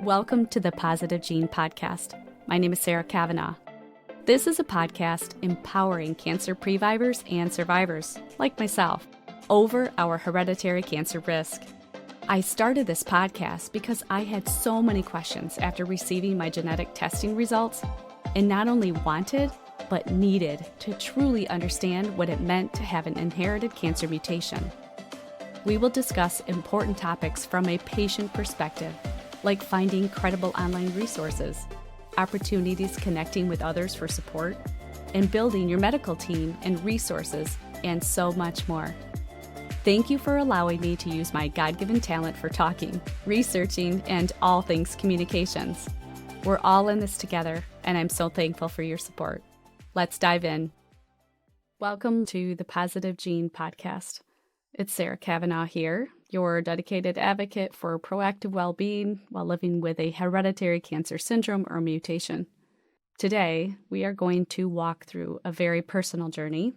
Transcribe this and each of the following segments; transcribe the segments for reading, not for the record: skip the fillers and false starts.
Welcome to the Positive Gene Podcast. My name is Sara Kavanaugh. This is a podcast empowering cancer previvors and survivors, like myself, over our hereditary cancer risk. I started this podcast because I had so many questions after receiving my genetic testing results and not only wanted, but needed to truly understand what it meant to have an inherited cancer mutation. We will discuss important topics from a patient perspective, like finding credible online resources, opportunities connecting with others for support, and building your medical team and resources, and so much more. Thank you for allowing me to use my God-given talent for talking, researching, and all things communications. We're all in this together, and I'm so thankful for your support. Let's dive in. Welcome to the Positive Gene Podcast. It's Sara Kavanaugh here, your dedicated advocate for proactive well-being while living with a hereditary cancer syndrome or mutation. Today, we are going to walk through a very personal journey,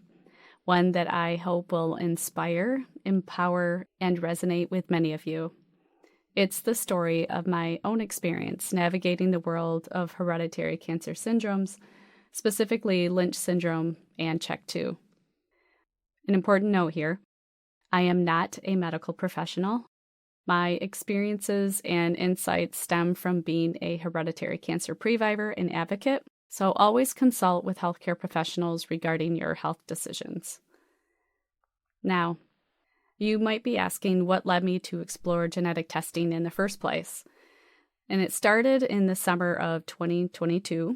one that I hope will inspire, empower, and resonate with many of you. It's the story of my own experience navigating the world of hereditary cancer syndromes, specifically Lynch syndrome and CHEK2. An important note here. I am not a medical professional. My experiences and insights stem from being a hereditary cancer previvor and advocate, so always consult with healthcare professionals regarding your health decisions. Now, you might be asking what led me to explore genetic testing in the first place. And it started in the summer of 2022.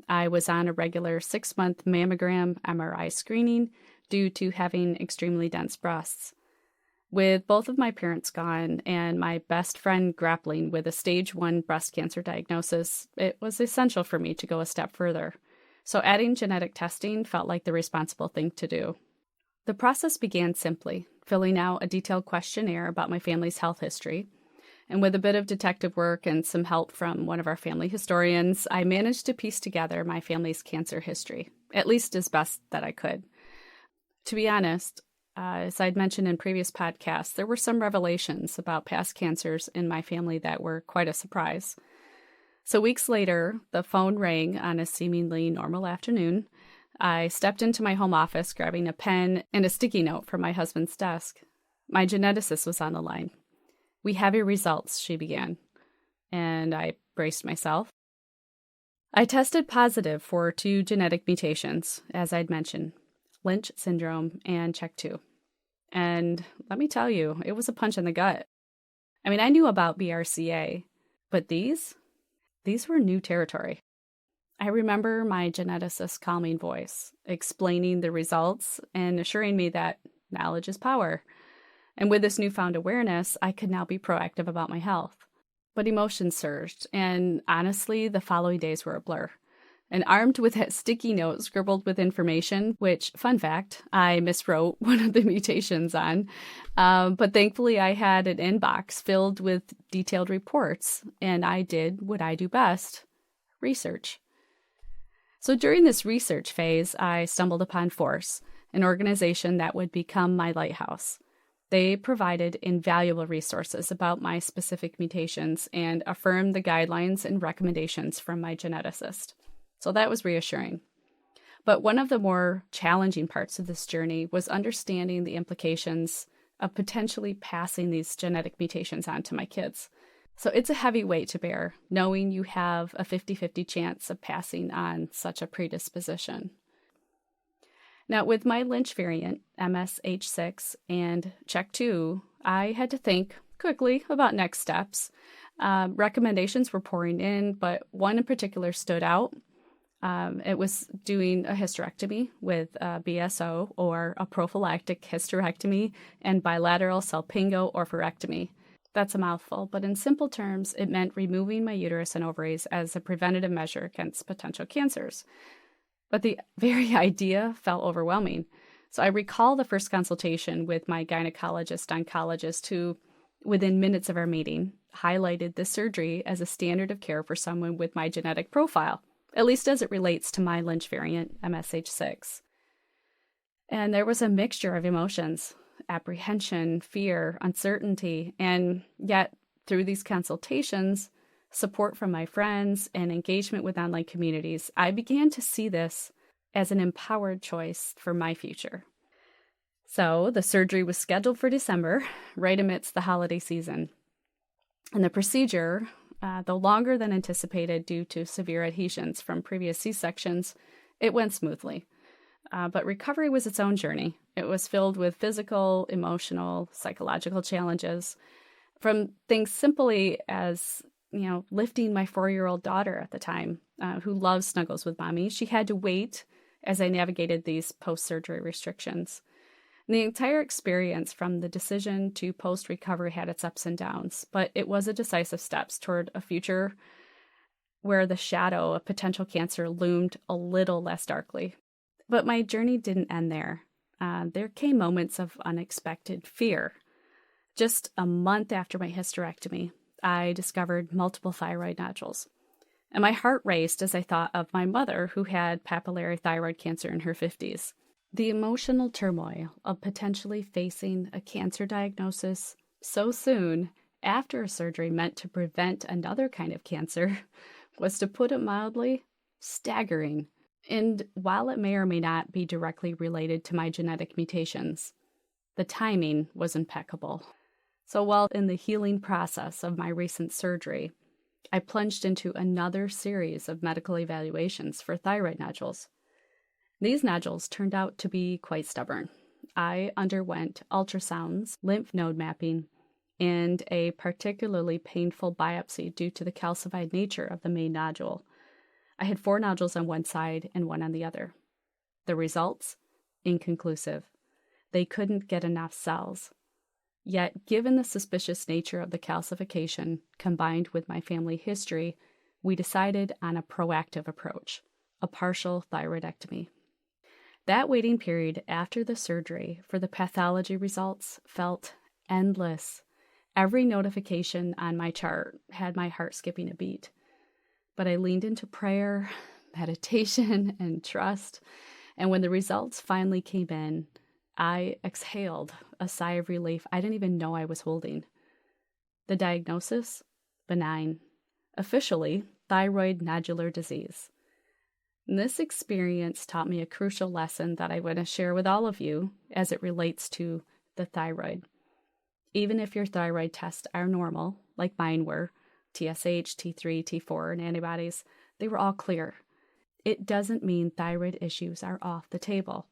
I was on a regular 6-month mammogram MRI screening due to having extremely dense breasts. With both of my parents gone and my best friend grappling with a stage 1 breast cancer diagnosis, it was essential for me to go a step further. So adding genetic testing felt like the responsible thing to do. The process began simply, filling out a detailed questionnaire about my family's health history. And with a bit of detective work and some help from one of our family historians, I managed to piece together my family's cancer history, at least as best that I could. To be honest, as I'd mentioned in previous podcasts, there were some revelations about past cancers in my family that were quite a surprise. So weeks later, the phone rang on a seemingly normal afternoon. I stepped into my home office, grabbing a pen and a sticky note from my husband's desk. My geneticist was on the line. "We have your results," she began, and I braced myself. I tested positive for 2 genetic mutations, as I'd mentioned. Lynch syndrome and CHEK2. And let me tell you, it was a punch in the gut. I mean, I knew about BRCA, but these were new territory. I remember my geneticist's calming voice, explaining the results and assuring me that knowledge is power. And with this newfound awareness, I could now be proactive about my health. But emotions surged, and honestly, the following days were a blur. And armed with that sticky note scribbled with information, which, fun fact, I miswrote one of the mutations on. But thankfully, I had an inbox filled with detailed reports, and I did what I do best, research. So during this research phase, I stumbled upon Force, an organization that would become my lighthouse. They provided invaluable resources about my specific mutations and affirmed the guidelines and recommendations from my geneticist. So that was reassuring. But one of the more challenging parts of this journey was understanding the implications of potentially passing these genetic mutations on to my kids. So it's a heavy weight to bear, knowing you have a 50-50 chance of passing on such a predisposition. Now, with my Lynch variant, MSH6, and CHEK2, I had to think quickly about next steps. Recommendations were pouring in, but one in particular stood out. It was doing a hysterectomy with BSO, or a prophylactic hysterectomy, and bilateral salpingo oophorectomy. That's a mouthful, but in simple terms, it meant removing my uterus and ovaries as a preventative measure against potential cancers. But the very idea felt overwhelming. So I recall the first consultation with my gynecologist-oncologist who, within minutes of our meeting, highlighted the surgery as a standard of care for someone with my genetic profile, at least as it relates to my Lynch variant, MSH6. And there was a mixture of emotions, apprehension, fear, uncertainty, and yet through these consultations, support from my friends, and engagement with online communities, I began to see this as an empowered choice for my future. So the surgery was scheduled for December, right amidst the holiday season. And the procedure, though longer than anticipated due to severe adhesions from previous C-sections, it went smoothly. But recovery was its own journey. It was filled with physical, emotional, psychological challenges, from things simply as, lifting my 4-year-old daughter at the time, who loves snuggles with mommy. She had to wait as I navigated these post-surgery restrictions. And the entire experience from the decision to post-recovery had its ups and downs, but it was a decisive steps toward a future where the shadow of potential cancer loomed a little less darkly. But my journey didn't end there. There came moments of unexpected fear. Just a month after my hysterectomy, I discovered multiple thyroid nodules. And my heart raced as I thought of my mother, who had papillary thyroid cancer in her 50s. The emotional turmoil of potentially facing a cancer diagnosis so soon after a surgery meant to prevent another kind of cancer was, to put it mildly, staggering. And while it may or may not be directly related to my genetic mutations, the timing was impeccable. So while in the healing process of my recent surgery, I plunged into another series of medical evaluations for thyroid nodules. These nodules turned out to be quite stubborn. I underwent ultrasounds, lymph node mapping, and a particularly painful biopsy due to the calcified nature of the main nodule. I had 4 nodules on one side and 1 on the other. The results? Inconclusive. They couldn't get enough cells. Yet, given the suspicious nature of the calcification, combined with my family history, we decided on a proactive approach, a partial thyroidectomy. That waiting period after the surgery for the pathology results felt endless. Every notification on my chart had my heart skipping a beat. But I leaned into prayer, meditation, and trust. And when the results finally came in, I exhaled a sigh of relief I didn't even know I was holding. The diagnosis? Benign. Officially, thyroid nodular disease. And this experience taught me a crucial lesson that I want to share with all of you as it relates to the thyroid. Even if your thyroid tests are normal, like mine were, TSH, T3, T4, and antibodies, they were all clear. It doesn't mean thyroid issues are off the table.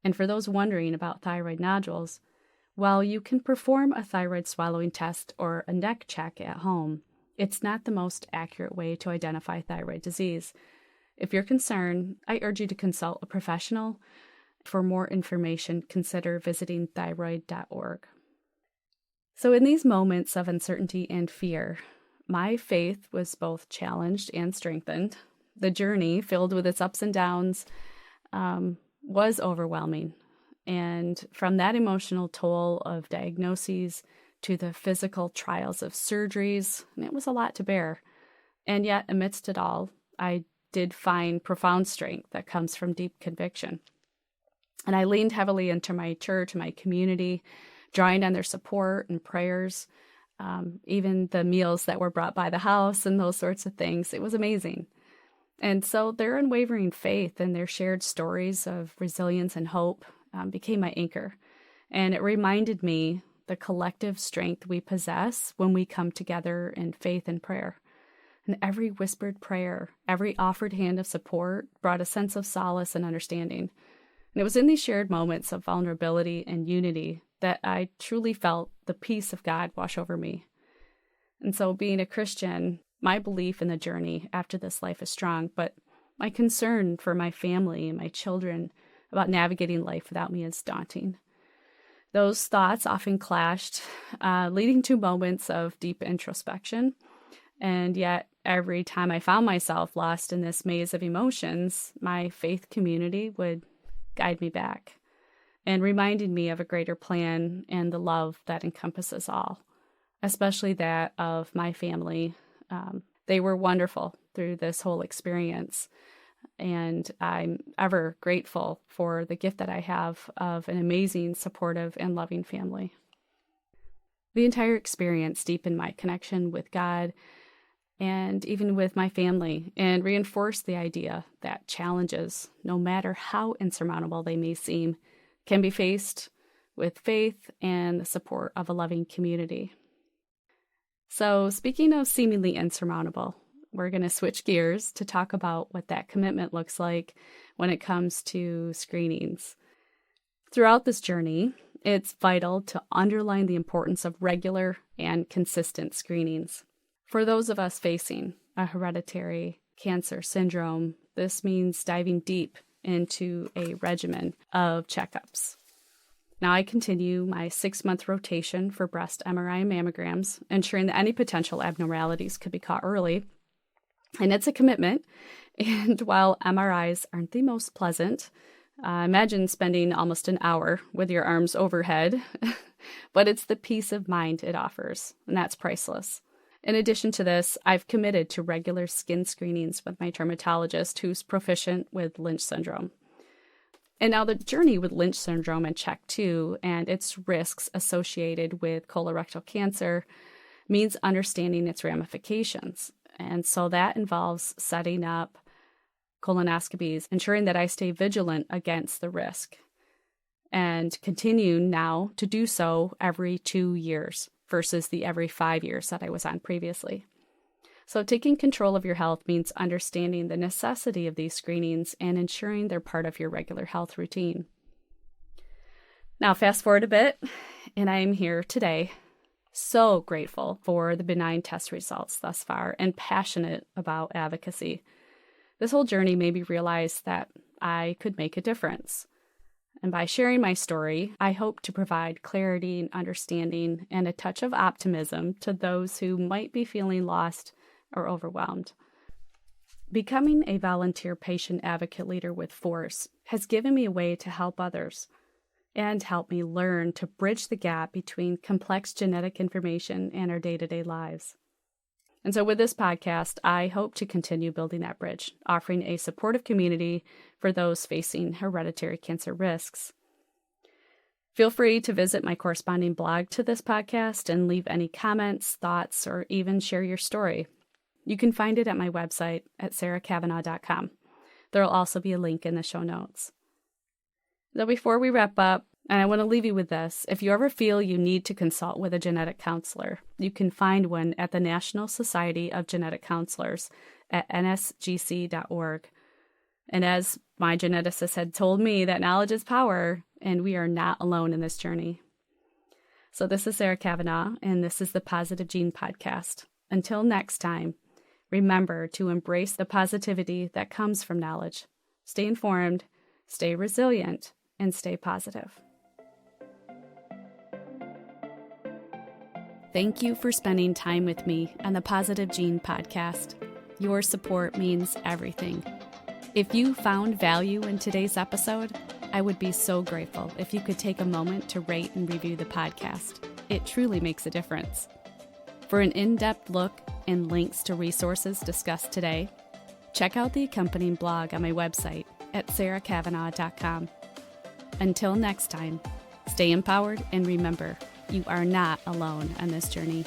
And for those wondering about thyroid nodules, while you can perform a thyroid swallowing test or a neck check at home, it's not the most accurate way to identify thyroid disease. If you're concerned, I urge you to consult a professional. For more information, consider visiting thyroid.org. So in these moments of uncertainty and fear, my faith was both challenged and strengthened. The journey, filled with its ups and downs, was overwhelming. And from that emotional toll of diagnoses to the physical trials of surgeries, it was a lot to bear. And yet, amidst it all, I did find profound strength that comes from deep conviction. And I leaned heavily into my church, my community, drawing on their support and prayers, even the meals that were brought by the house and those sorts of things. It was amazing. And so their unwavering faith and their shared stories of resilience and hope became my anchor. And it reminded me the collective strength we possess when we come together in faith and prayer. And every whispered prayer, every offered hand of support brought a sense of solace and understanding. And it was in these shared moments of vulnerability and unity that I truly felt the peace of God wash over me. And so being a Christian, my belief in the journey after this life is strong, but my concern for my family and my children about navigating life without me is daunting. Those thoughts often clashed, leading to moments of deep introspection. And yet, every time I found myself lost in this maze of emotions, my faith community would guide me back and reminded me of a greater plan and the love that encompasses all, especially that of my family. They were wonderful through this whole experience, and I'm ever grateful for the gift that I have of an amazing, supportive, and loving family. The entire experience deepened my connection with God, and even with my family, and reinforce the idea that challenges, no matter how insurmountable they may seem, can be faced with faith and the support of a loving community. So, speaking of seemingly insurmountable, we're going to switch gears to talk about what that commitment looks like when it comes to screenings. Throughout this journey, it's vital to underline the importance of regular and consistent screenings. For those of us facing a hereditary cancer syndrome, this means diving deep into a regimen of checkups. Now, I continue my 6-month rotation for breast MRI and mammograms, ensuring that any potential abnormalities could be caught early. And it's a commitment. And while MRIs aren't the most pleasant, imagine spending almost an hour with your arms overhead, but it's the peace of mind it offers, and that's priceless. In addition to this, I've committed to regular skin screenings with my dermatologist who's proficient with Lynch syndrome. And now the journey with Lynch syndrome and CHEK2 and its risks associated with colorectal cancer means understanding its ramifications. And so that involves setting up colonoscopies, ensuring that I stay vigilant against the risk, and continue now to do so every 2 years versus the every 5 years that I was on previously. So taking control of your health means understanding the necessity of these screenings and ensuring they're part of your regular health routine. Now, fast forward a bit, and I am here today, so grateful for the benign test results thus far and passionate about advocacy. This whole journey made me realize that I could make a difference. And by sharing my story, I hope to provide clarity and understanding and a touch of optimism to those who might be feeling lost or overwhelmed. Becoming a volunteer patient advocate leader with force has given me a way to help others and help me learn to bridge the gap between complex genetic information and our day-to-day lives. And so with this podcast, I hope to continue building that bridge, offering a supportive community for those facing hereditary cancer risks. Feel free to visit my corresponding blog to this podcast and leave any comments, thoughts, or even share your story. You can find it at my website at sarakavanaugh.com. There will also be a link in the show notes. Now, before we wrap up, and I want to leave you with this, if you ever feel you need to consult with a genetic counselor, you can find one at the National Society of Genetic Counselors at nsgc.org. And as my geneticist had told me, that knowledge is power, and we are not alone in this journey. So this is Sara Kavanaugh, and this is the Positive Gene Podcast. Until next time, remember to embrace the positivity that comes from knowledge. Stay informed, stay resilient, and stay positive. Thank you for spending time with me on the Positive Gene Podcast. Your support means everything. If you found value in today's episode, I would be so grateful if you could take a moment to rate and review the podcast. It truly makes a difference. For an in-depth look and links to resources discussed today, check out the accompanying blog on my website at sarakavanaugh.com. Until next time, stay empowered and remember, you are not alone on this journey.